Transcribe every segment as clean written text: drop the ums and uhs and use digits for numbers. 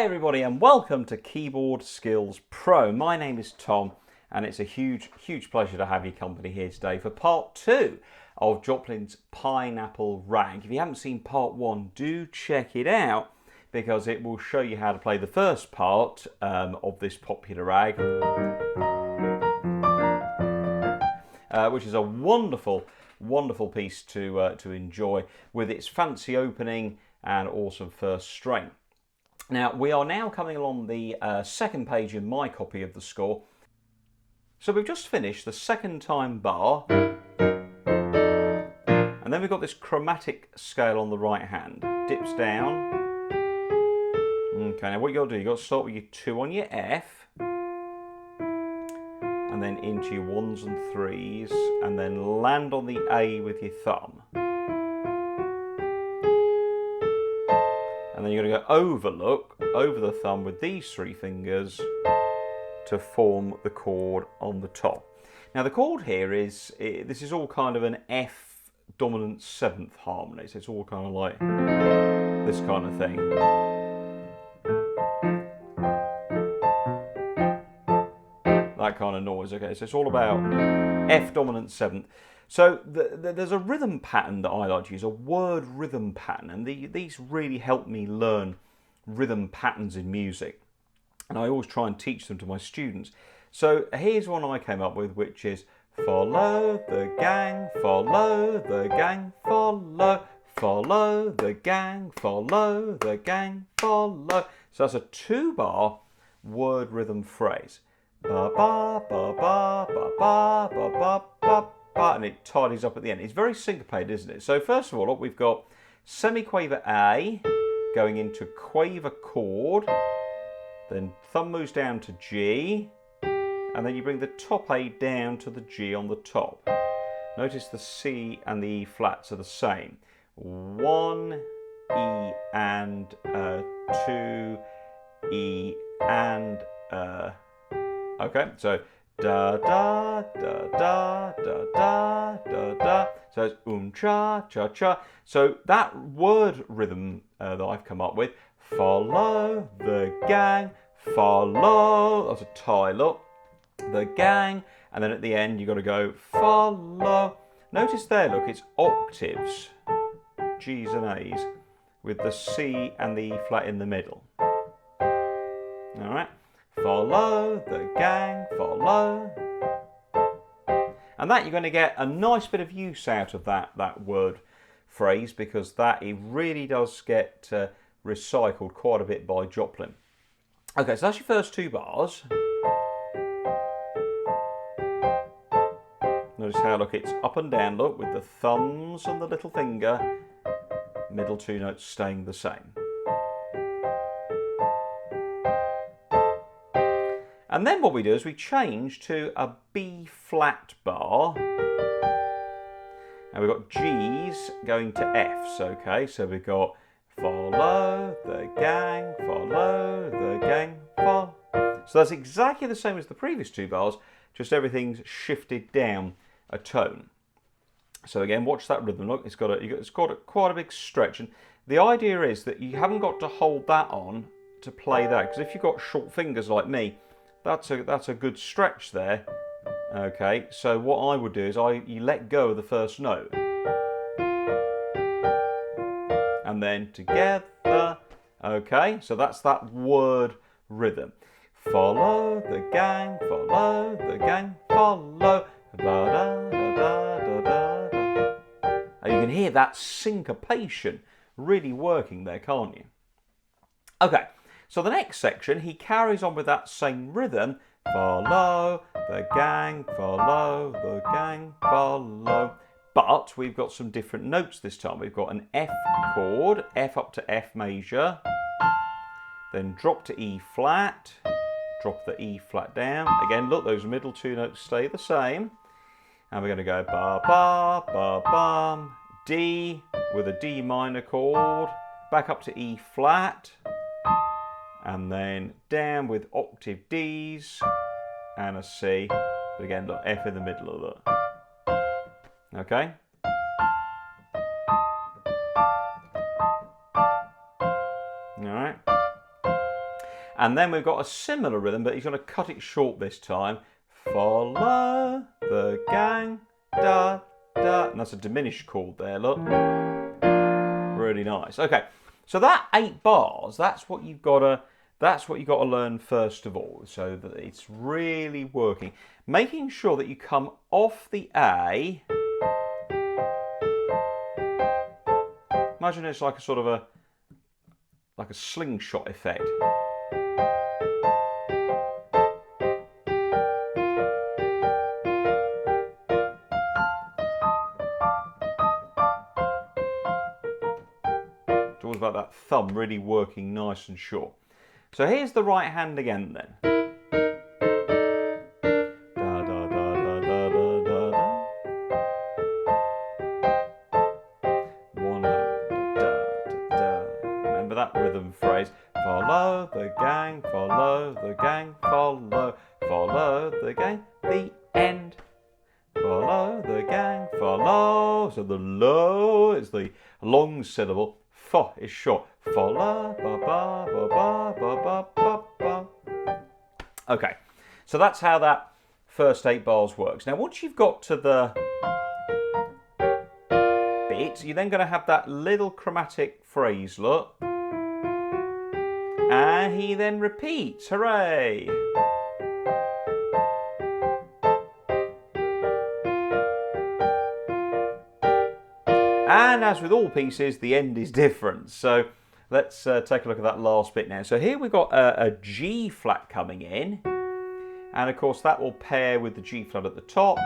Hi everybody and welcome to Keyboard Skills Pro. My name is Tom and it's a huge pleasure to have your company here today for part 2 of Joplin's Pineapple Rag. If you haven't seen part 1, do check it out because it will show you how to play the first part of this popular rag, which is a wonderful piece to enjoy with its fancy opening and awesome first strain. Now, we are now coming along the second page in my copy of the score. So we've just finished the second time bar, and then we've got this chromatic scale on the right hand. Dips down. Okay, now what you got to do, you've got to start with your 2 on your F, and then into your 1s and 3s, and then land on the A with your thumb. And then you're going to go over the thumb with these 3 fingers to form the chord on the top. Now the chord here this is all kind of an F dominant 7th harmony, so it's all kind of like this kind of thing. That kind of noise, okay, so it's all about F dominant 7th. So there's a rhythm pattern that I like to use, a word rhythm pattern, and these really help me learn rhythm patterns in music. And I always try and teach them to my students. So here's one I came up with, which is follow the gang, follow the gang, follow the gang, follow the gang, follow. So that's a 2-bar word rhythm phrase. Ba ba ba ba ba ba ba ba ba. And it tidies up at the end. It's very syncopated, isn't it? So first of all, we've got semiquaver A going into quaver chord, then thumb moves down to G, and then you bring the top A down to the G on the top. Notice the C and the E flats are the same. 1 E and 2 E and okay, so da da da da da da da da. So it's cha cha cha. So that word rhythm that I've come up with, follow the gang, follow. That's a tie, look. The gang, and then at the end you've got to go follow. Notice there, look, it's octaves, G's and A's, with the C and the E flat in the middle. All right. Follow the gang, follow. And that you're going to get a nice bit of use out of that word phrase, because it really does get recycled quite a bit by Joplin. Okay, so that's your first 2 bars. Notice how, look, it's up and down, look, with the thumbs and the little finger, middle 2 notes staying the same. And then what we do is we change to a B flat bar, and we've got G's going to F's, okay? So we've got follow the gang, follow the gang, follow. So that's exactly the same as the previous 2 bars, just everything's shifted down a tone. So again, watch that rhythm, look, it's got quite a big stretch, and the idea is that you haven't got to hold that on to play that, because if you've got short fingers like me, that's a good stretch there. Okay, so what I would do is you let go of the first note, and then together. Okay, so that's that word rhythm. Follow the gang, follow the gang, follow. Da, da, da, da, da, da. And you can hear that syncopation really working there, can't you? Okay. So the next section, he carries on with that same rhythm. Follow the gang, follow the gang, follow. But we've got some different notes this time. We've got an F chord, F up to F major, then drop to E flat, drop the E flat down. Again, look, those middle 2 notes stay the same. And we're going to go ba, ba, ba, bum, D with a D minor chord, back up to E flat, and then down with octave Ds and a C, but again, look, F in the middle of that. Okay? Alright? And then we've got a similar rhythm, but he's going to cut it short this time. Follow the gang, da, da. And that's a diminished chord there, look. Really nice. Okay, so that 8 bars, that's what you've got to learn first of all, so that it's really working. Making sure that you come off the A. Imagine it's like a sort of a slingshot effect. It's always about that thumb really working nice and short. So here's the right hand again then. Da, da, da, da, da, da, da, da. One, da, da, da. Remember that rhythm phrase. Follow the gang, follow the gang, follow the gang, the end. Follow the gang, follow. So the lo is the long syllable. Fo is short. Follow, ba ba ba ba ba ba ba. Okay, so that's how that first 8 bars works. Now, once you've got to the bit, you're then going to have that little chromatic phrase, look. And he then repeats. Hooray! And as with all pieces, the end is different. So let's take a look at that last bit now. So here we've got a G flat coming in. And of course that will pair with the G flat at the top.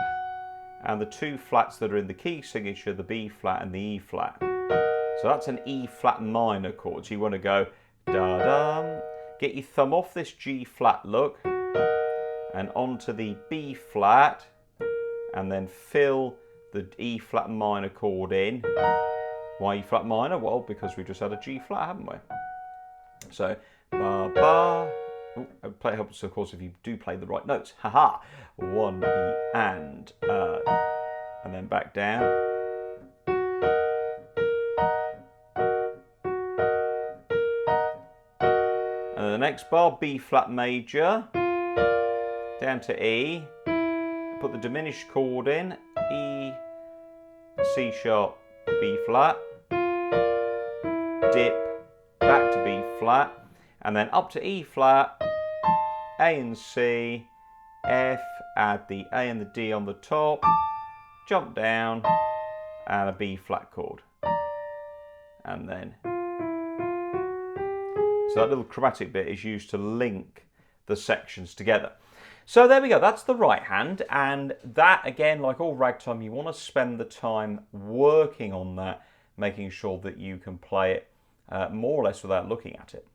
And the 2 flats that are in the key signature, the B flat and the E flat. So that's an E flat minor chord. So you want to go da-dum. Get your thumb off this G flat, look. And onto the B flat. And then fill the E flat minor chord in. Why E flat minor? Well, because we just had a G flat, haven't we? So, ba ba. It helps, of course, if you do play the right notes. Haha. 1 E and then back down. And then the next bar, B flat major, down to E. Put the diminished chord in. E, C sharp, B flat, dip, back to B flat, and then up to E flat, A and C, F, add the A and the D on the top, jump down, and a B flat chord. And then, so that little chromatic bit is used to link the sections together. So there we go, that's the right hand, and that, again, like all ragtime, you want to spend the time working on that, making sure that you can play it more or less without looking at it.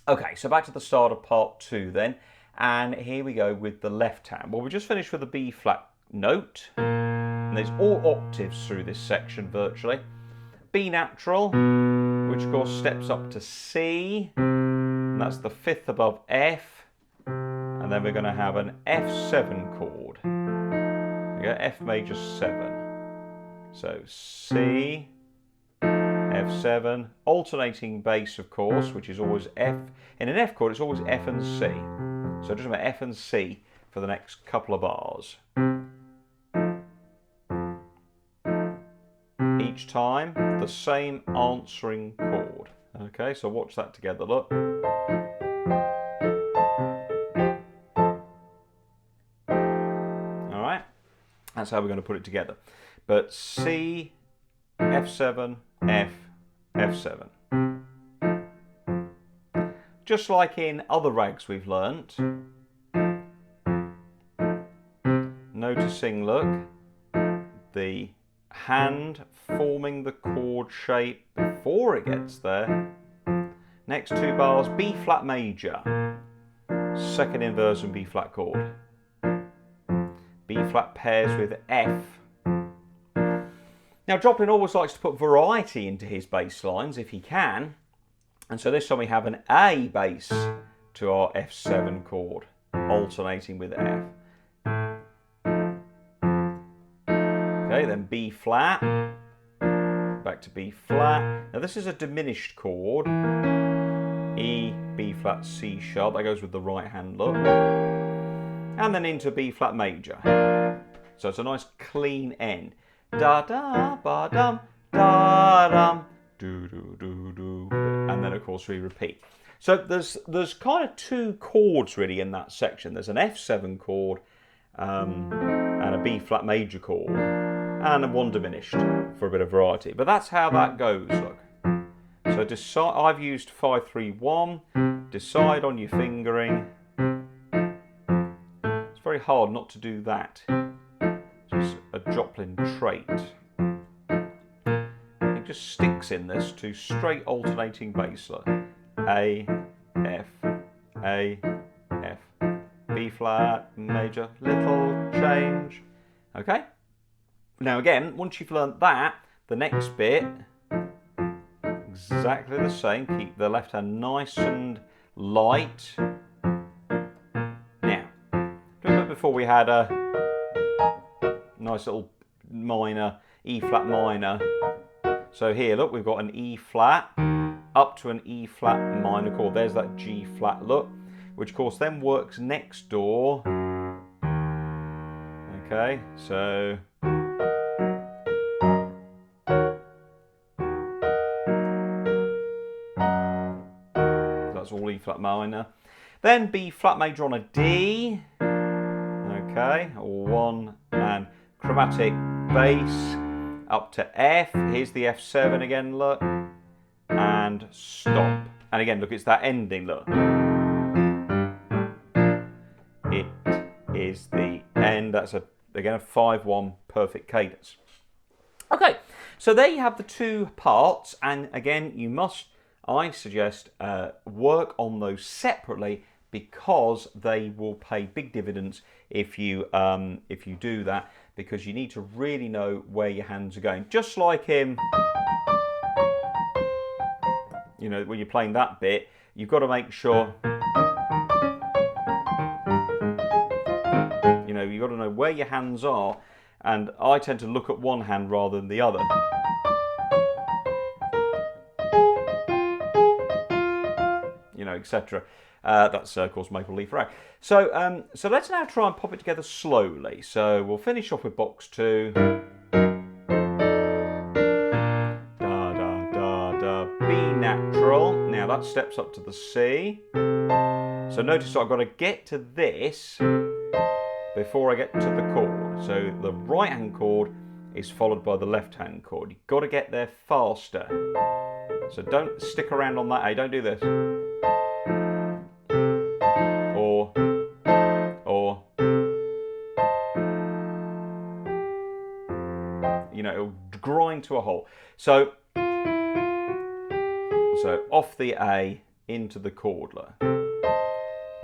Okay, so back to the start of part 2 then, and here we go with the left hand. Well, we just finished with a B flat note, and there's all octaves through this section virtually. B natural, which of course steps up to C, and that's the 5th above F. And then we're going to have an F7 chord. We go F major 7. So C, F7, alternating bass, of course, which is always F. In an F chord, it's always F and C. So just remember F and C for the next couple of bars. Each time, the same answering chord. Okay, so watch that together, look. That's how we're going to put it together. But C, F7, F, F7. Just like in other rags we've learnt, noticing, look, the hand forming the chord shape before it gets there. Next 2 bars, B flat major, 2nd inversion B flat chord. B flat pairs with F. Now Joplin always likes to put variety into his bass lines if he can, and so this time we have an A bass to our F7 chord, alternating with F. Okay, then B flat, back to B flat. Now this is a diminished chord, E, B B flat C sharp. That goes with the right hand look. And then into B flat major. So it's a nice clean end. Da da ba dum da dum do do do do. And then of course we repeat. So there's kind of two chords really in that section. There's an F7 chord and a B flat major chord and a one diminished for a bit of variety. But that's how that goes. Look. So decide. I've used 5-3-1. Decide on your fingering. It's very hard not to do that. It's a Joplin trait. It just sticks in this to straight alternating bass. Look. A, F, A, F, B flat, major, little change. Okay? Now again, once you've learnt that, the next bit, exactly the same. Keep the left hand nice and light. Now, remember before we had a nice little minor, E flat minor. So here, look, we've got an E flat up to an E flat minor chord. There's that G flat look, which of course then works next door. Okay, so that's all E flat minor. Then B flat major on a D. Okay, 1 and chromatic bass up to F. Here's the F7 again, look. And stop. And again, look, it's that ending, look. It is the end. That's again a 5-1 perfect cadence. Okay, so there you have the two parts, and again, you must, I suggest, work on those separately because they will pay big dividends if you do that, because you need to really know where your hands are going. Just like in, you know, when you're playing that bit, you've got to make sure, you know, you've got to know where your hands are, and I tend to look at one hand rather than the other. You know, etc. That's of course Maple Leaf Rag. So so let's now try and pop it together slowly. So we'll finish off with box 2. B natural. Now that steps up to the C. So notice I've got to get to this before I get to the chord. So the right hand chord is followed by the left hand chord. You've got to get there faster. So don't stick around on that A. Don't do this. Or you know, it'll grind to a halt. So off the A into the chord.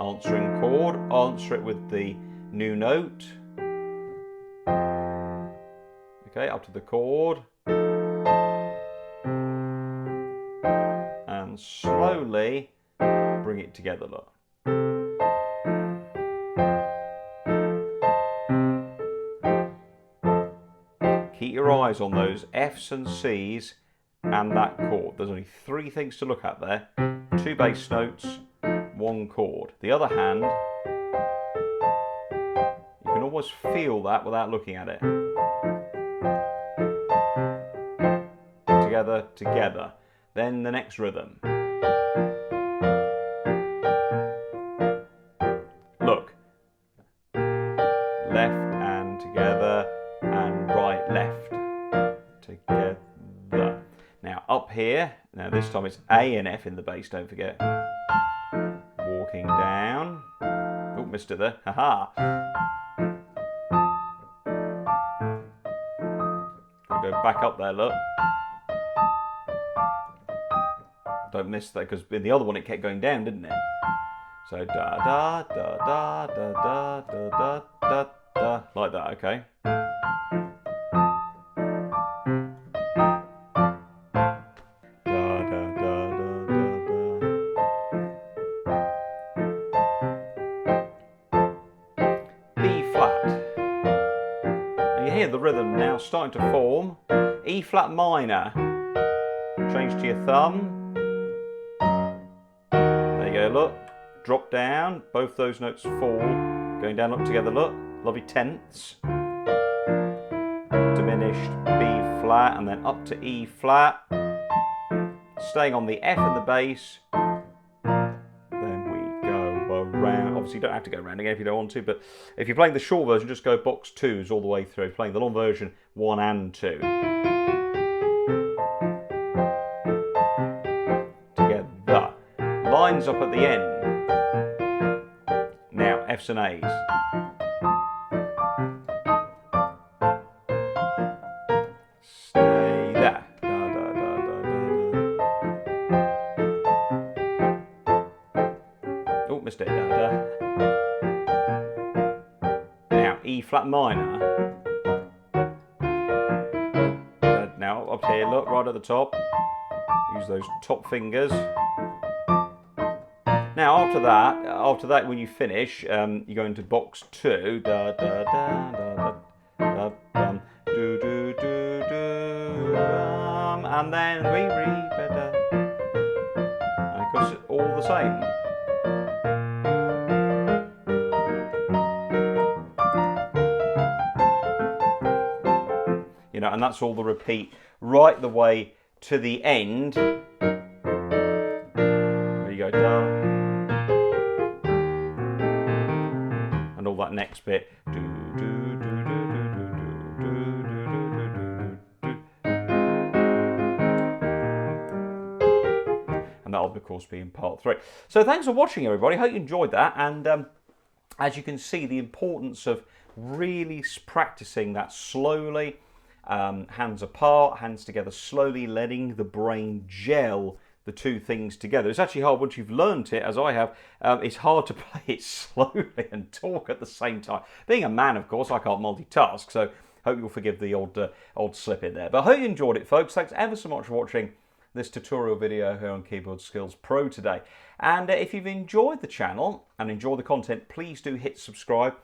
Answering chord, answer it with the new note. Okay, up to the chord. And slowly bring it together. Look. Keep your eyes on those F's and C's and that chord. There's only 3 things to look at there. 2 bass notes, 1 chord. The other hand, you can almost feel that without looking at it. Together, together. Then the next rhythm. Look. Left and together and right, left. Together. Now up here, now this time it's A and F in the bass, don't forget. Walking down. Oh, missed it there. Haha. Go back up there, look. Don't miss that, because in the other one it kept going down, didn't it? So da da da da da da da da da da, like that, okay? The rhythm now starting to form. E flat minor. Change to your thumb. There you go. Okay, look, drop down, both those notes fall, going down, look together, look, lovely tenths, diminished B flat, and then up to E flat, staying on the F in the bass, then we go around. Obviously you don't have to go around again if you don't want to, but if you're playing the short version, just go box 2s all the way through. If you're playing the long version, 1 and 2. Together. Lines up at the end. Now, Fs and As. Stay there. Da, da, da, da, da, da. Oh, missed it. Da, da. Now, E flat minor. Now, up here, look, right at the top. Use those top fingers. Now, after that, when you finish, you go into box 2. Da da da da da da do do do do and then we better. And of course, all the same. You know, and that's all the repeat right the way to the end. There you go, da. And all that next bit. And that'll of course be in part 3. So thanks for watching, everybody. Hope you enjoyed that. And as you can see, the importance of really practicing that slowly, hands apart, hands together slowly, letting the brain gel the two things together. It's actually hard once you've learned it, as I have. It's hard to play it slowly and talk at the same time. Being a man, of course, I can't multitask, so hope you'll forgive the odd slip in there. But I hope you enjoyed it, folks. Thanks ever so much for watching this tutorial video here on Keyboard Skills Pro today. And if you've enjoyed the channel and enjoyed the content, please do hit subscribe.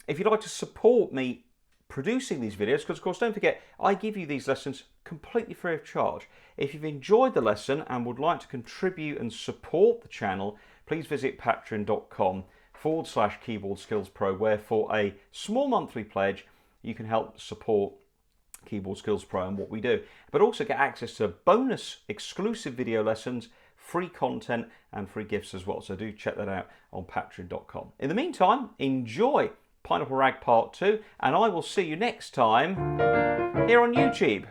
If you'd like to support me producing these videos, because of course don't forget I give you these lessons completely free of charge. If you've enjoyed the lesson and would like to contribute and support the channel, please visit patron.com/Keyboard Skills Pro, where for a small monthly pledge you can help support Keyboard Skills Pro and what we do, but also get access to bonus exclusive video lessons, free content and free gifts as well. So do check that out on patron.com. In the meantime, enjoy Pineapple Rag Part 2, and I will see you next time here on YouTube.